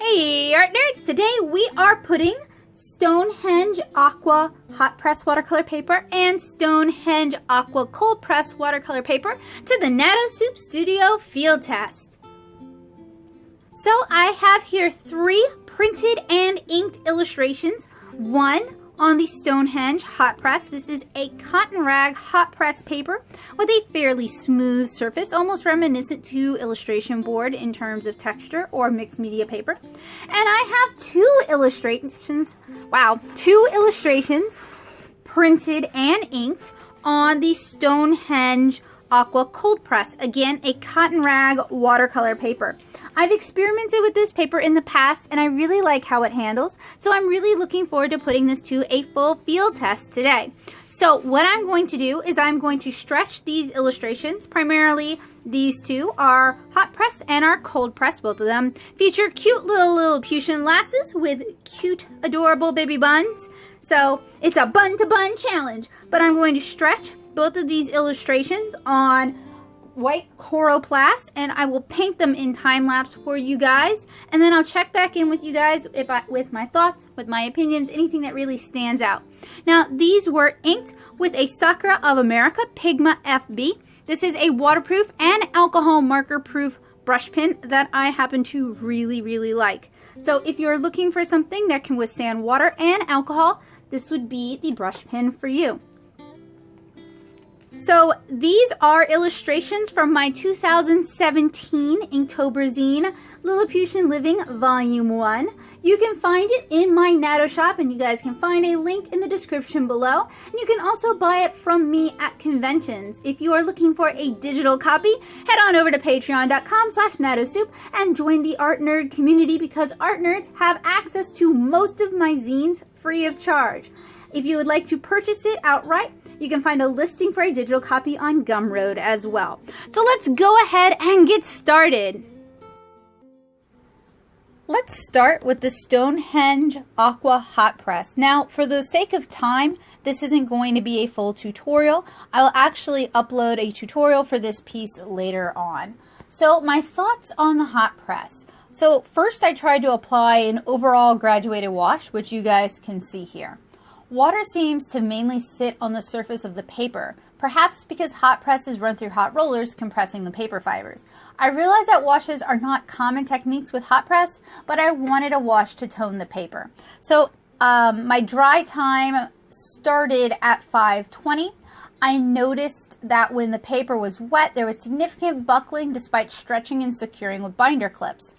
Hey art nerds! Today we are putting Stonehenge Aqua Hotpress watercolor paper and Stonehenge Aqua Coldpress watercolor paper to the NatoSoup Studio field test. So I have here 3 printed and inked illustrations. One on the Stonehenge hot press. This is a cotton rag hot press paper with a fairly smooth surface, almost reminiscent to illustration board in terms of texture or mixed media paper. And I have 2 illustrations, printed and inked on the Stonehenge Aqua Cold Press. Again, a cotton rag watercolor paper. I've experimented with this paper in the past and I really like how it handles, so I'm really looking forward to putting this to a full field test today. So what I'm going to do is I'm going to stretch these illustrations. Primarily these 2 are hot press and are cold press. Both of them feature cute little Lilliputian lasses with cute adorable baby buns. So it's a bun to bun challenge, but I'm going to stretch both of these illustrations on white Coldpress and I will paint them in time lapse for you guys, and then I'll check back in with you guys with my thoughts, with my opinions, anything that really stands out. Now these were inked with a Sakura of America Pigma FB. This is a waterproof and alcohol marker proof brush pen that I happen to really like. So if you're looking for something that can withstand water and alcohol, this would be the brush pen for you. So these are illustrations from my 2017 Inktober zine, Lilliputian Living Volume 1. You can find it in my Natto shop, and you guys can find a link in the description below. And you can also buy it from me at conventions. If you are looking for a digital copy, head on over to patreon.com/NatoSoup and join the Art Nerd community, because Art Nerds have access to most of my zines free of charge. If you would like to purchase it outright, you can find a listing for a digital copy on Gumroad as well. So let's go ahead and get started. Let's start with the Stonehenge Aqua Hot Press. Now, for the sake of time, this isn't going to be a full tutorial. I will actually upload a tutorial for this piece later on. So my thoughts on the hot press. So first I tried to apply an overall graduated wash, which you guys can see here. Water seems to mainly sit on the surface of the paper, perhaps because hot presses run through hot rollers compressing the paper fibers. I realize that washes are not common techniques with hot press, but I wanted a wash to tone the paper. So my dry time started at 5:20. I noticed that when the paper was wet, there was significant buckling despite stretching and securing with binder clips.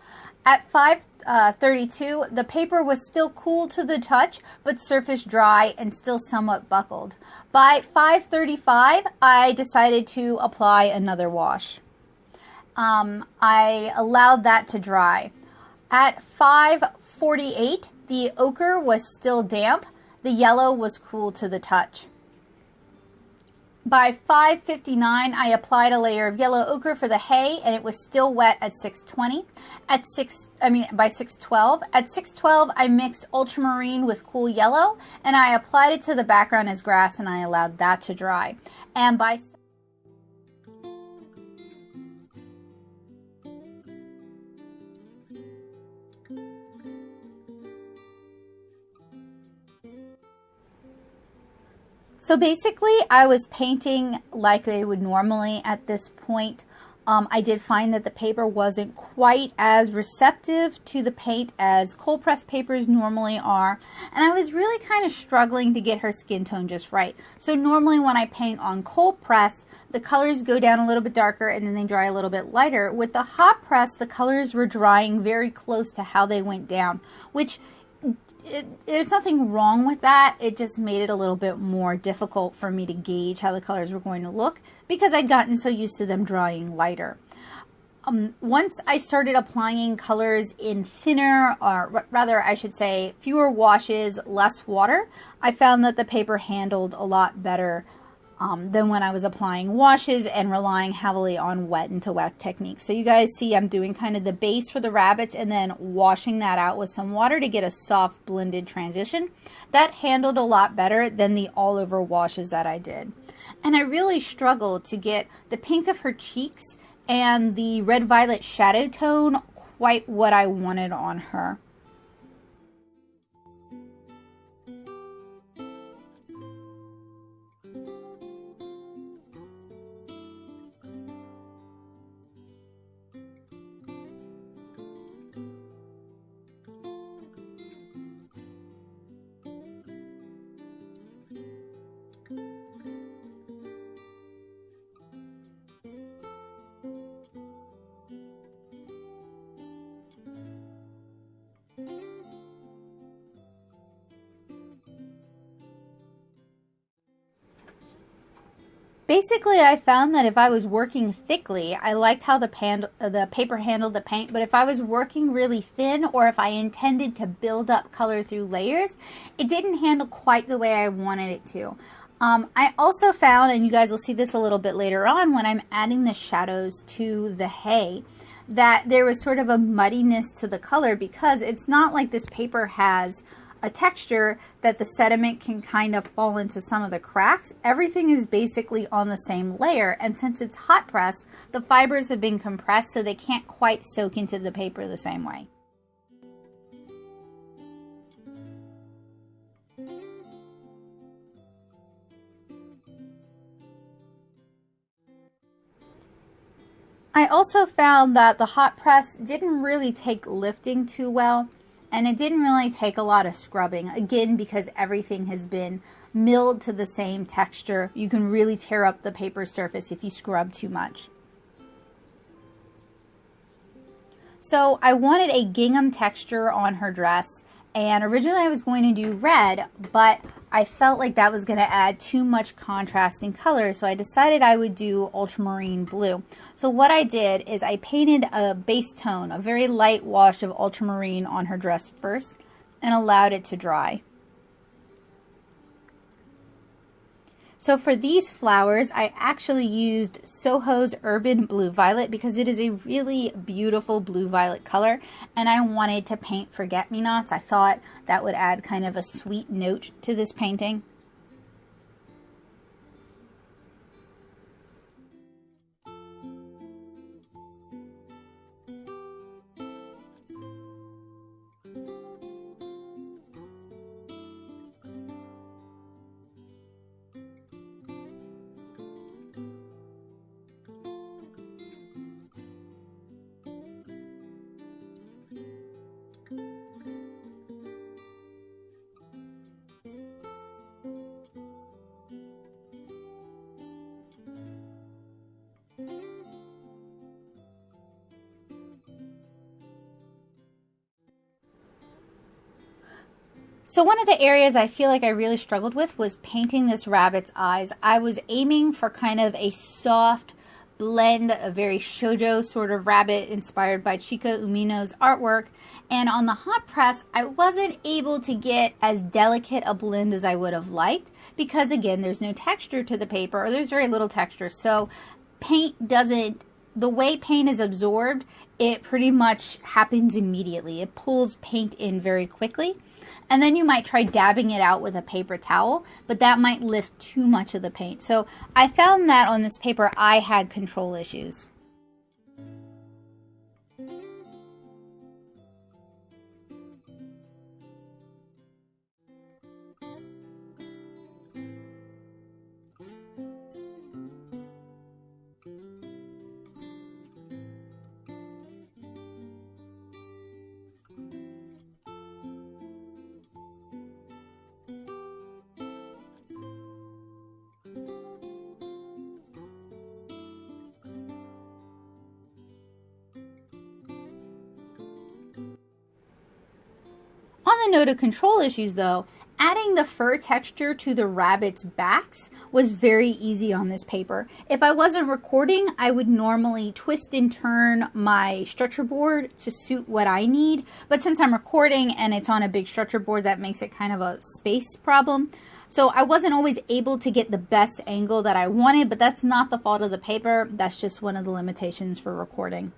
At 5:32, the paper was still cool to the touch, but surface dry and still somewhat buckled. By 5:35, I decided to apply another wash. I allowed that to dry. At 5:48, the ochre was still damp. The yellow was cool to the touch. By 5:59, I applied a layer of yellow ochre for the hay, and it was still wet at 6:20. By 6:12. At 6:12, I mixed ultramarine with cool yellow, and I applied it to the background as grass, and I allowed that to dry. And by So basically, I was painting like I would normally at this point. I did find that the paper wasn't quite as receptive to the paint as cold press papers normally are, and I was really kind of struggling to get her skin tone just right. So normally when I paint on cold press, the colors go down a little bit darker and then they dry a little bit lighter. With the hot press, the colors were drying very close to how they went down, which there's nothing wrong with that. It just made it a little bit more difficult for me to gauge how the colors were going to look because I'd gotten so used to them drying lighter. Once I started applying colors in thinner, or rather I should say fewer washes, less water, I found that the paper handled a lot better than when I was applying washes and relying heavily on wet into wet techniques. So you guys see I'm doing kind of the base for the rabbits and then washing that out with some water to get a soft blended transition. That handled a lot better than the all over washes that I did. And I really struggled to get the pink of her cheeks and the red violet shadow tone quite what I wanted on her. Basically, I found that if I was working thickly, I liked how the paper handled the paint, but if I was working really thin or if I intended to build up color through layers, it didn't handle quite the way I wanted it to. I also found, and you guys will see this a little bit later on when I'm adding the shadows to the hay, that there was sort of a muddiness to the color because it's not like this paper has a texture that the sediment can kind of fall into some of the cracks. Everything is basically on the same layer, and since it's hot press, the fibers have been compressed so they can't quite soak into the paper the same way. I also found that the hot press didn't really take lifting too well, and it didn't really take a lot of scrubbing, again because everything has been milled to the same texture. You can really tear up the paper surface if you scrub too much. So I wanted a gingham texture on her dress, and originally I was going to do red, but I felt like that was going to add too much contrasting color, so I decided I would do ultramarine blue. So what I did is I painted a base tone, a very light wash of ultramarine on her dress first, and allowed it to dry. So for these flowers, I actually used Soho's Urban Blue Violet because it is a really beautiful blue-violet color, and I wanted to paint forget-me-nots. I thought that would add kind of a sweet note to this painting. So one of the areas I feel like I really struggled with was painting this rabbit's eyes. I was aiming for kind of a soft blend, a very shoujo sort of rabbit inspired by Chika Umino's artwork. And on the hot press, I wasn't able to get as delicate a blend as I would have liked because, again, there's no texture to the paper, or there's very little texture. So paint doesn't, the way paint is absorbed, it pretty much happens immediately. It pulls paint in very quickly. And then you might try dabbing it out with a paper towel, but that might lift too much of the paint. So I found that on this paper I had control issues. On the note of control issues though, adding the fur texture to the rabbit's backs was very easy on this paper. If I wasn't recording, I would normally twist and turn my stretcher board to suit what I need, but since I'm recording and it's on a big stretcher board, that makes it kind of a space problem. So I wasn't always able to get the best angle that I wanted, but that's not the fault of the paper. That's just one of the limitations for recording.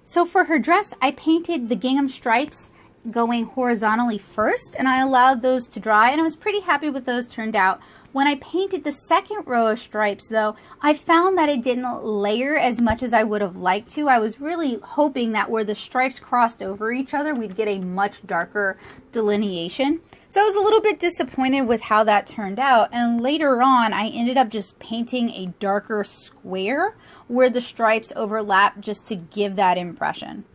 So for her dress, I painted the gingham stripes going horizontally first, and I allowed those to dry, and I was pretty happy with those turned out. When I painted the second row of stripes though, I found that it didn't layer as much as I would have liked to. I was really hoping that where the stripes crossed over each other, we'd get a much darker delineation. So I was a little bit disappointed with how that turned out, and later on I ended up just painting a darker square where the stripes overlap just to give that impression.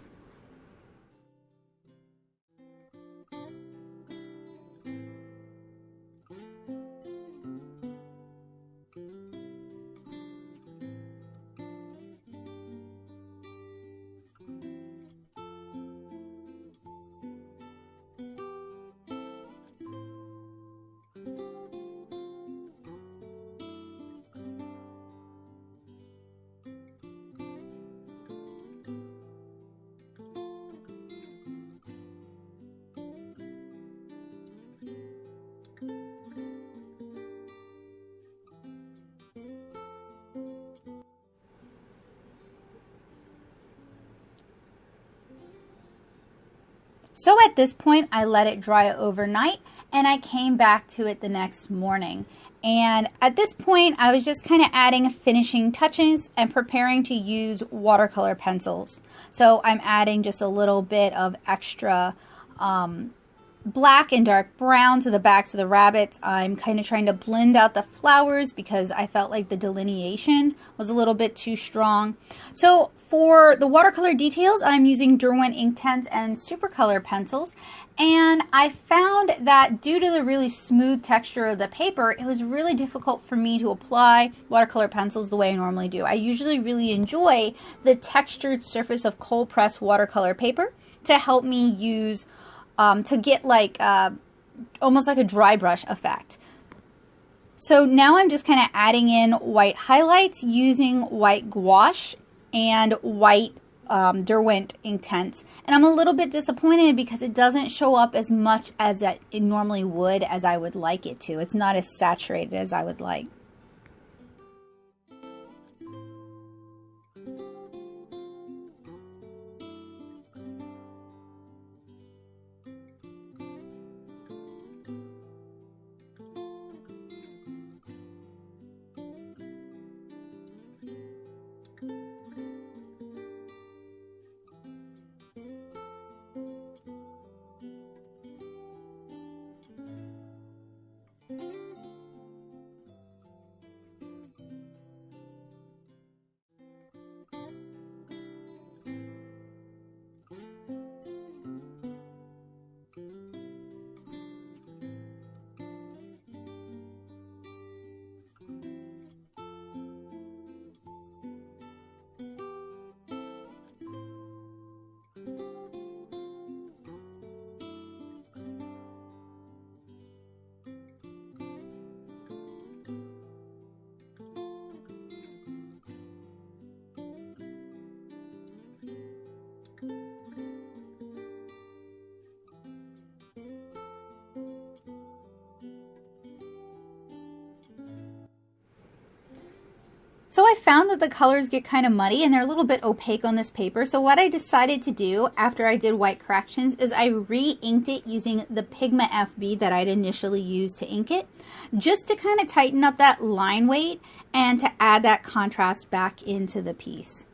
So at this point, I let it dry overnight, and I came back to it the next morning. And at this point, I was just kind of adding finishing touches and preparing to use watercolor pencils. So I'm adding just a little bit of extra black and dark brown to the backs of the rabbits. I'm kind of trying to blend out the flowers because I felt like the delineation was a little bit too strong. So for the watercolor details, I'm using Derwent Inktense and Supercolor pencils, and I found that due to the really smooth texture of the paper, it was really difficult for me to apply watercolor pencils the way I normally do. I usually really enjoy the textured surface of Coldpress watercolor paper to help me use to get like almost like a dry brush effect. So now I'm just kind of adding in white highlights using white gouache and white Derwent Inktense. And I'm a little bit disappointed because it doesn't show up as much as it normally would as I would like it to. It's not as saturated as I would like. So I found that the colors get kind of muddy and they're a little bit opaque on this paper. So what I decided to do after I did white corrections is I re-inked it using the Pigma FB that I'd initially used to ink it, just to kind of tighten up that line weight and to add that contrast back into the piece.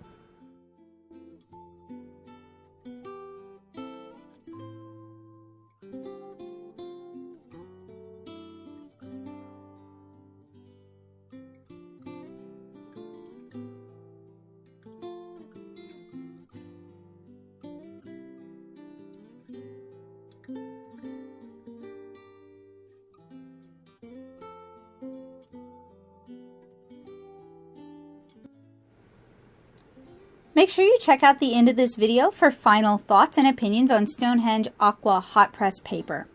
Make sure you check out the end of this video for final thoughts and opinions on Stonehenge Aqua Hotpress paper.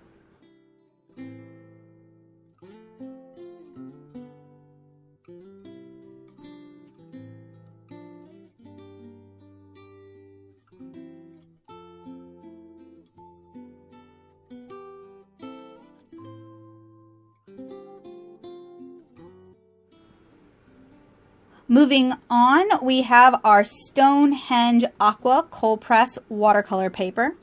Moving on, we have our Stonehenge Aqua Coldpress watercolor paper.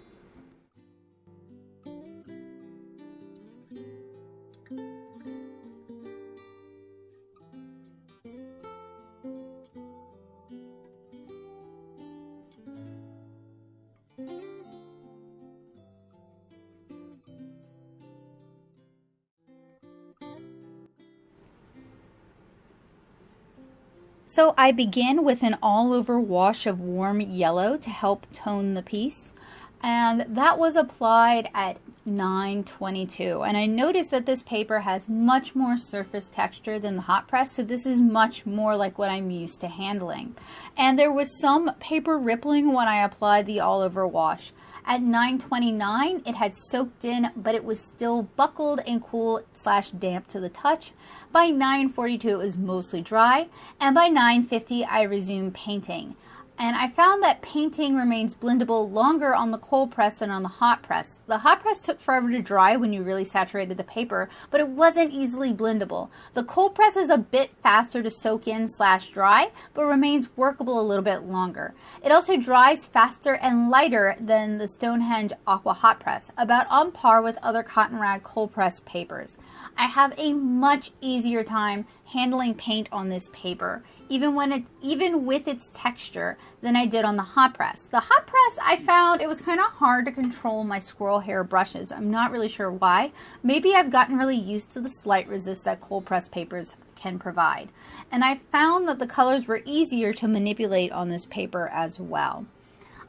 So I begin with an all-over wash of warm yellow to help tone the piece, and that was applied at 922. And I noticed that this paper has much more surface texture than the hot press, so this is much more like what I'm used to handling. And there was some paper rippling when I applied the all-over wash. At 929, it had soaked in, but it was still buckled and cool/damp to the touch. By 942, it was mostly dry, and by 950, I resumed painting. And I found that painting remains blendable longer on the cold press than on the hot press. The hot press took forever to dry when you really saturated the paper, but it wasn't easily blendable. The cold press is a bit faster to soak in/dry, but remains workable a little bit longer. It also dries faster and lighter than the Stonehenge Aqua Hotpress, about on par with other cotton rag cold press papers. I have a much easier time handling paint on this paper, even with its texture, than I did on the hot press. The hot press, I found it was kind of hard to control my squirrel hair brushes. I'm not really sure why. Maybe I've gotten really used to the slight resist that cold press papers can provide. And I found that the colors were easier to manipulate on this paper as well.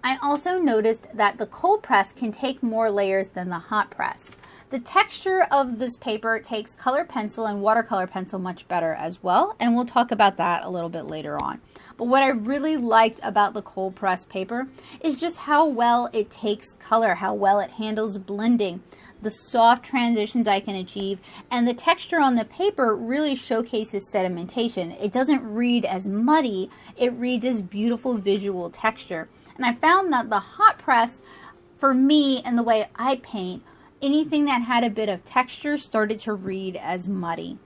I also noticed that the cold press can take more layers than the hot press. The texture of this paper takes color pencil and watercolor pencil much better as well, and we'll talk about that a little bit later on. But what I really liked about the cold press paper is just how well it takes color, how well it handles blending, the soft transitions I can achieve, and the texture on the paper really showcases sedimentation. It doesn't read as muddy, it reads as beautiful visual texture. And I found that the hot press, for me and the way I paint, anything that had a bit of texture started to read as muddy.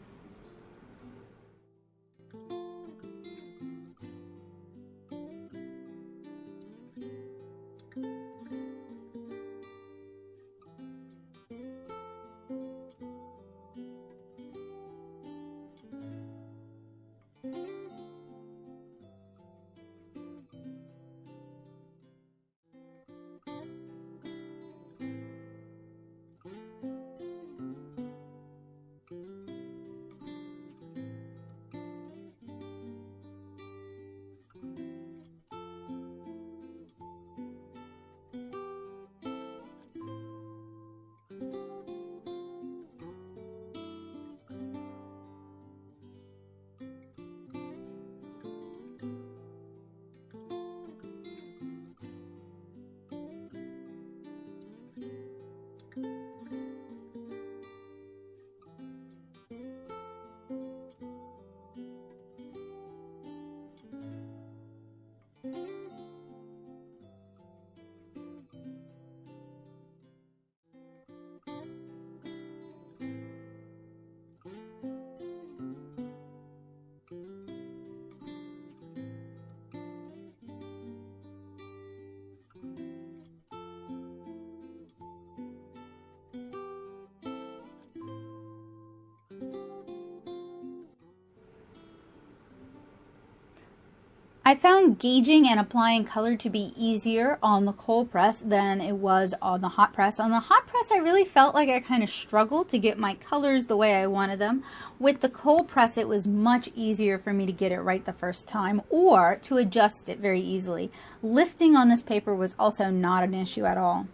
I found gauging and applying color to be easier on the cold press than it was on the hot press. On the hot press, I really felt like I kind of struggled to get my colors the way I wanted them. With the cold press, it was much easier for me to get it right the first time or to adjust it very easily. Lifting on this paper was also not an issue at all.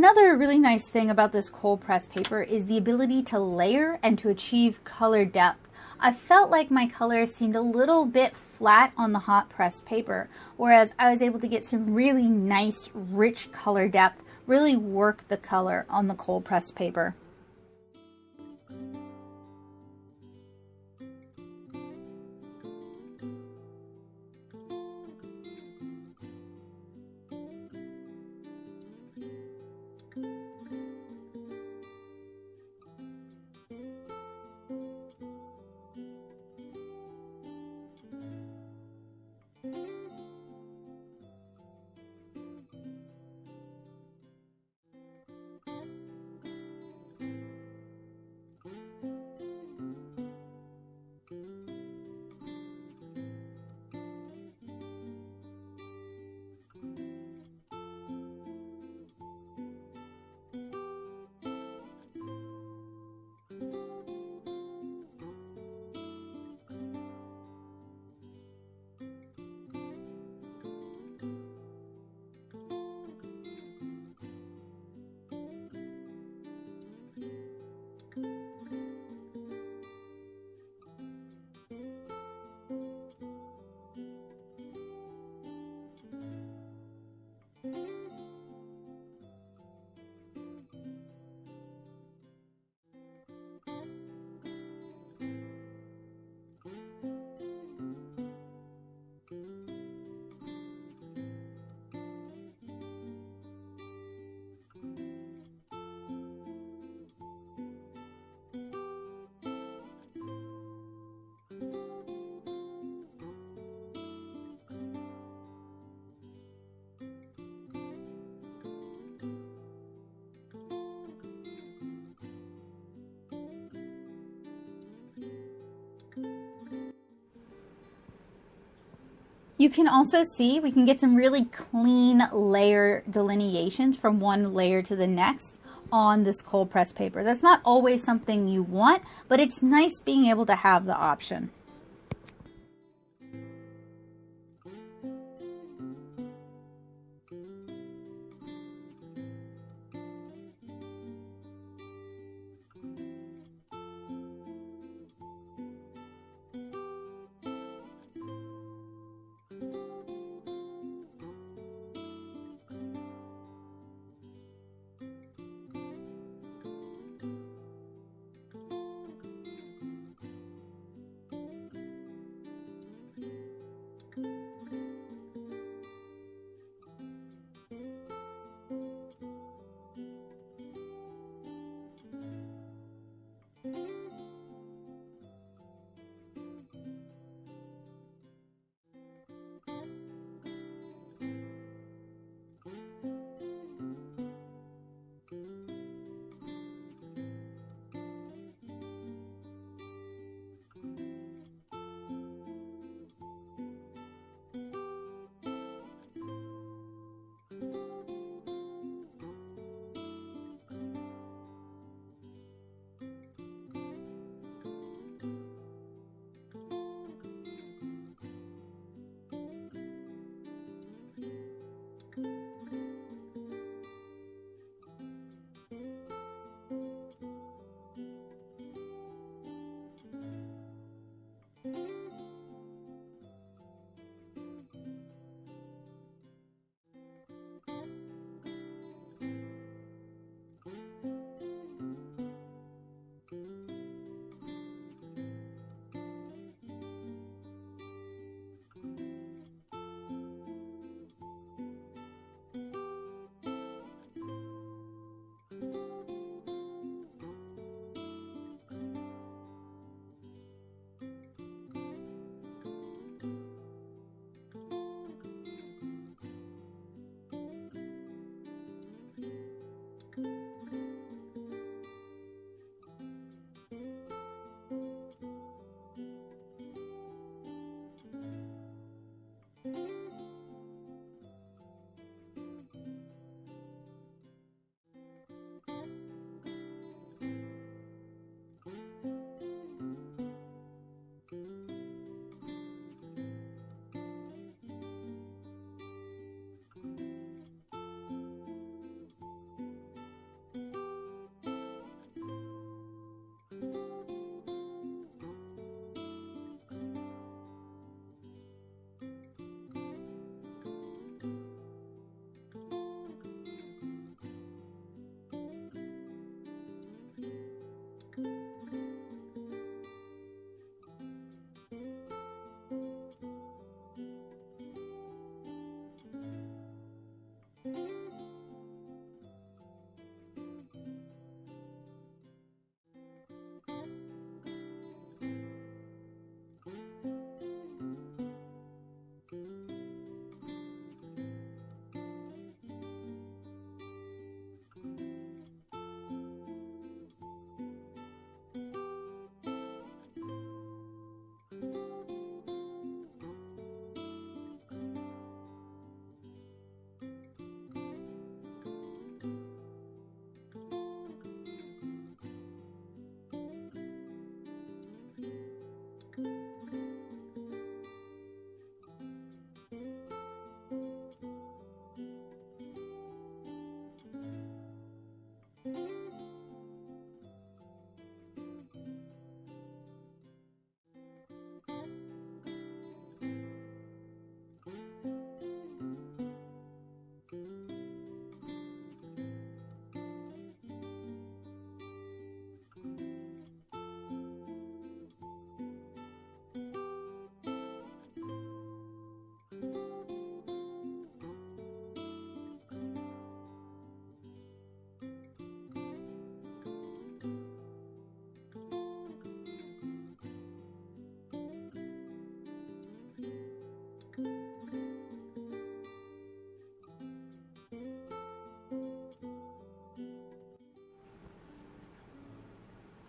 Another really nice thing about this cold press paper is the ability to layer and to achieve color depth. I felt like my colors seemed a little bit flat on the hot press paper, whereas I was able to get some really nice, rich color depth, really work the color on the cold press paper. You can also see we can get some really clean layer delineations from one layer to the next on this cold press paper. That's not always something you want, but it's nice being able to have the option.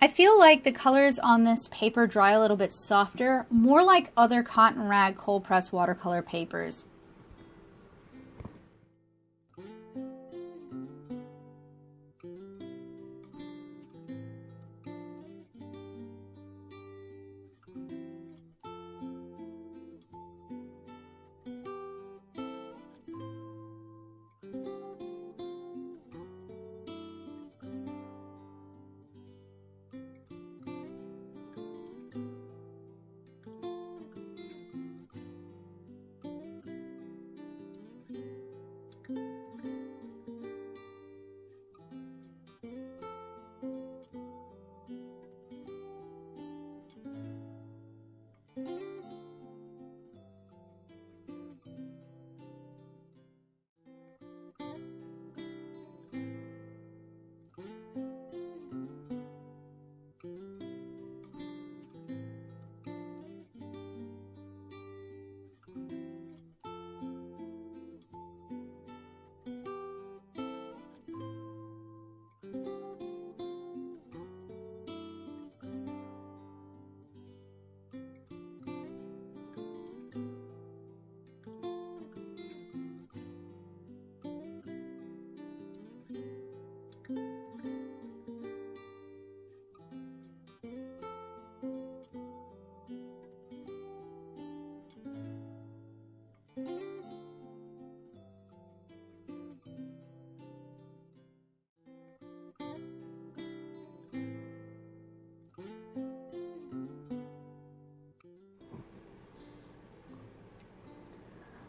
I feel like the colors on this paper dry a little bit softer, more like other cotton rag cold press watercolor papers.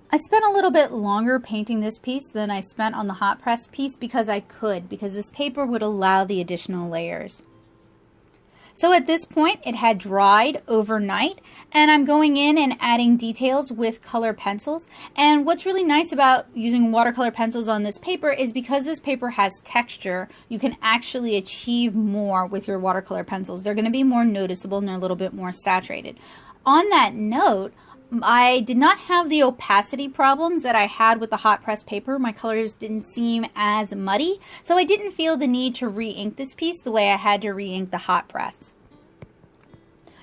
I spent a little bit longer painting this piece than I spent on the hot press piece because I could, because this paper would allow the additional layers. So at this point it had dried overnight, and I'm going in and adding details with color pencils. And what's really nice about using watercolor pencils on this paper is because this paper has texture, you can actually achieve more with your watercolor pencils. They're going to be more noticeable and they're a little bit more saturated. On that note, I did not have the opacity problems that I had with the hot press paper. My colors didn't seem as muddy, so I didn't feel the need to re-ink this piece the way I had to re-ink the hot press.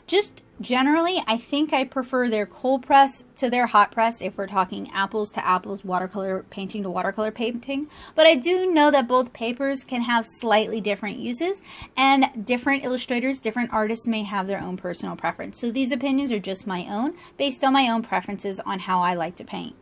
Just generally, I think I prefer their cold press to their hot press if we're talking apples to apples, watercolor painting to watercolor painting. But I do know that both papers can have slightly different uses, and different illustrators, different artists may have their own personal preference. So these opinions are just my own, based on my own preferences on how I like to paint.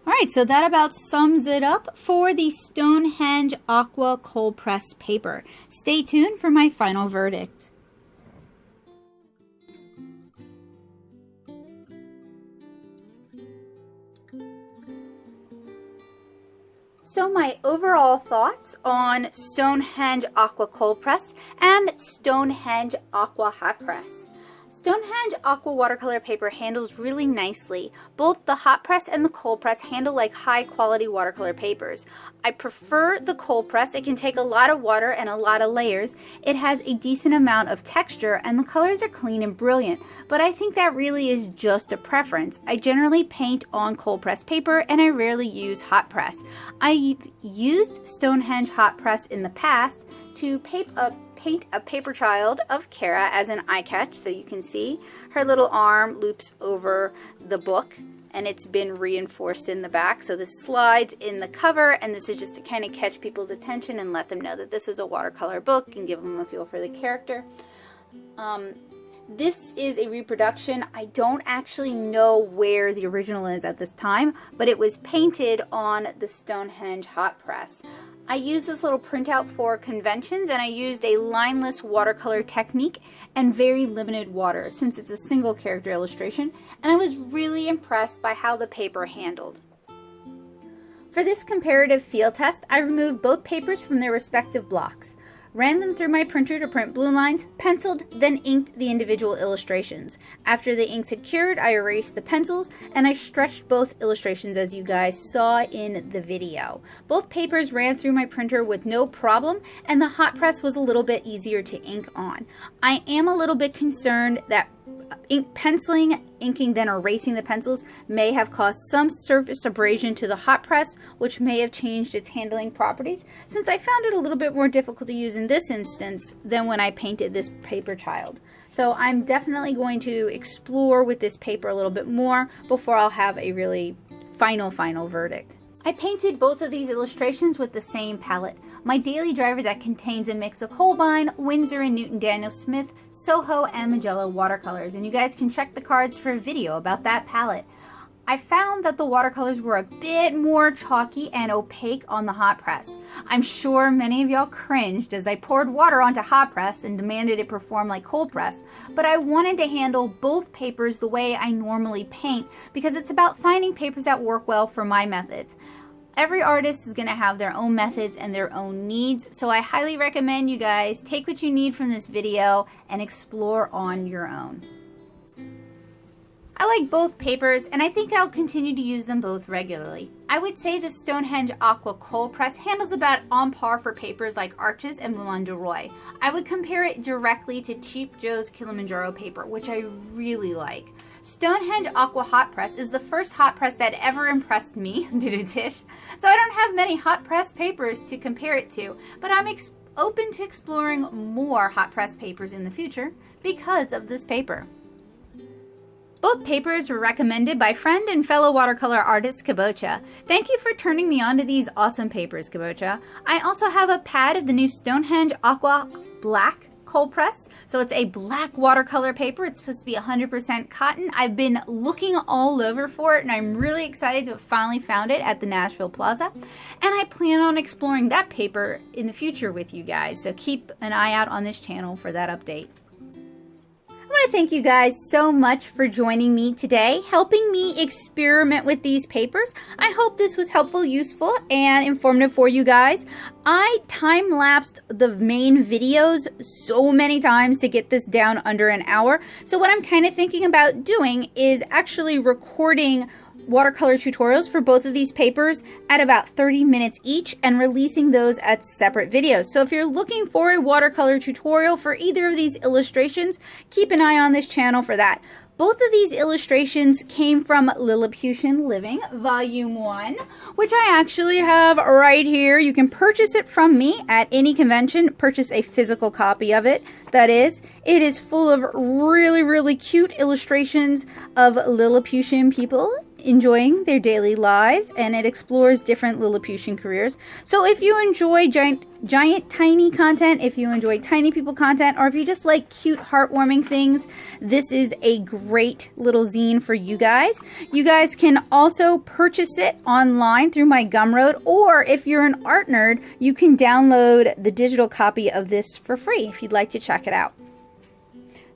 Alright, so that about sums it up for the Stonehenge Aqua Cold Press paper. Stay tuned for my final verdict. So my overall thoughts on Stonehenge Aqua Cold Press and Stonehenge Aqua Hotpress. Stonehenge Aqua watercolor paper handles really nicely. Both the hot press and the cold press handle like high quality watercolor papers. I prefer the cold press. It can take a lot of water and a lot of layers. It has a decent amount of texture and the colors are clean and brilliant, but I think that really is just a preference. I generally paint on cold press paper and I rarely use hot press. I've used Stonehenge hot press in the past to paint a paper child of Kara as an eye catch, so you can see her little arm loops over the book and it's been reinforced in the back, so this slides in the cover, and this is just to kind of catch people's attention and let them know that this is a watercolor book and give them a feel for the character. This is a reproduction. I don't actually know where the original is at this time, but it was painted on the Stonehenge Hotpress. I used this little printout for conventions, and I used a lineless watercolor technique and very limited water since it's a single character illustration, and I was really impressed by how the paper handled. For this comparative field test, I removed both papers from their respective blocks, ran them through my printer to print blue lines, penciled, then inked the individual illustrations. After the inks had cured, I erased the pencils, and I stretched both illustrations as you guys saw in the video. Both papers ran through my printer with no problem, and the hot press was a little bit easier to ink on. I am a little bit concerned that inking then erasing the pencils may have caused some surface abrasion to the hot press, which may have changed its handling properties, since I found it a little bit more difficult to use in this instance than when I painted this paper child. So I'm definitely going to explore with this paper a little bit more before I'll have a really final verdict. I painted both of these illustrations with the same palette, my daily driver that contains a mix of Holbein, Winsor and Newton Daniel Smith, Soho and Magello watercolors, and you guys can check the cards for a video about that palette. I found that the watercolors were a bit more chalky and opaque on the hot press. I'm sure many of y'all cringed as I poured water onto hot press and demanded it perform like cold press, but I wanted to handle both papers the way I normally paint because it's about finding papers that work well for my methods. Every artist is going to have their own methods and their own needs, so I highly recommend you guys take what you need from this video and explore on your own. I like both papers, and I think I'll continue to use them both regularly. I would say the Stonehenge Aqua Hotpress handles about on par for papers like Arches and Moulin du Roi. I would compare it directly to Cheap Joe's Kilimanjaro paper, which I really like. Stonehenge Aqua Hotpress is the first hot press that ever impressed me, due to Tish, so I don't have many hot press papers to compare it to, but I'm open to exploring more hot press papers in the future because of this paper. Both papers were recommended by friend and fellow watercolor artist Kabocha. Thank you for turning me on to these awesome papers, Kabocha. I also have a pad of the new Stonehenge Aqua Black Coldpress. So it's a black watercolor paper. It's supposed to be 100% cotton. I've been looking all over for it, and I'm really excited to have finally found it at the Nashville Plaza. And I plan on exploring that paper in the future with you guys. So keep an eye out on this channel for that update. I want to thank you guys so much for joining me today, helping me experiment with these papers. I hope this was helpful, useful, and informative for you guys. I time-lapsed the main videos so many times to get this down under an hour. So what I'm kind of thinking about doing is actually recording watercolor tutorials for both of these papers at about 30 minutes each and releasing those as separate videos. So if you're looking for a watercolor tutorial for either of these illustrations, keep an eye on this channel for that. Both of these illustrations came from Lilliputian Living, Volume 1, which I actually have right here. You can purchase it from me at any convention. Purchase a physical copy of it, that is. It is full of really cute illustrations of Lilliputian people enjoying their daily lives, and it explores different Lilliputian careers. So if you enjoy giant tiny content, if you enjoy tiny people content, or if you just like cute heartwarming things, this is a great little zine for you guys. You guys can also purchase it online through my Gumroad, or if you're an art nerd, you can download the digital copy of this for free if you'd like to check it out.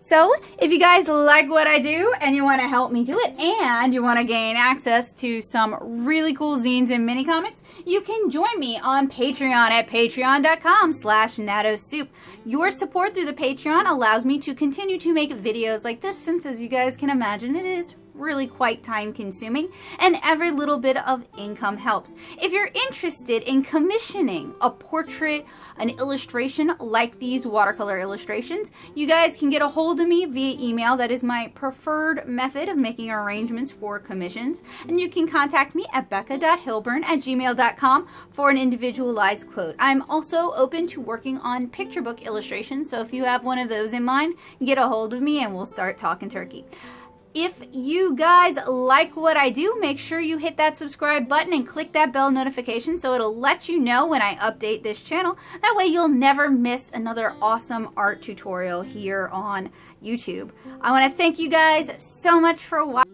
So, if you guys like what I do and you want to help me do it and you want to gain access to some really cool zines and mini comics, you can join me on Patreon at patreon.com/NattoSoup. Your support through the Patreon allows me to continue to make videos like this, since as you guys can imagine, it is really quite time consuming, and every little bit of income helps. If you're interested in commissioning a portrait, an illustration like these watercolor illustrations, you guys can get a hold of me via email. That is my preferred method of making arrangements for commissions, and you can contact me at becca.hilburn@gmail.com for an individualized quote. I'm also open to working on picture book illustrations, so if you have one of those in mind, get a hold of me and we'll start talking turkey. If you guys like what I do, make sure you hit that subscribe button and click that bell notification so it'll let you know when I update this channel. That way you'll never miss another awesome art tutorial here on YouTube. I want to thank you guys so much for watching.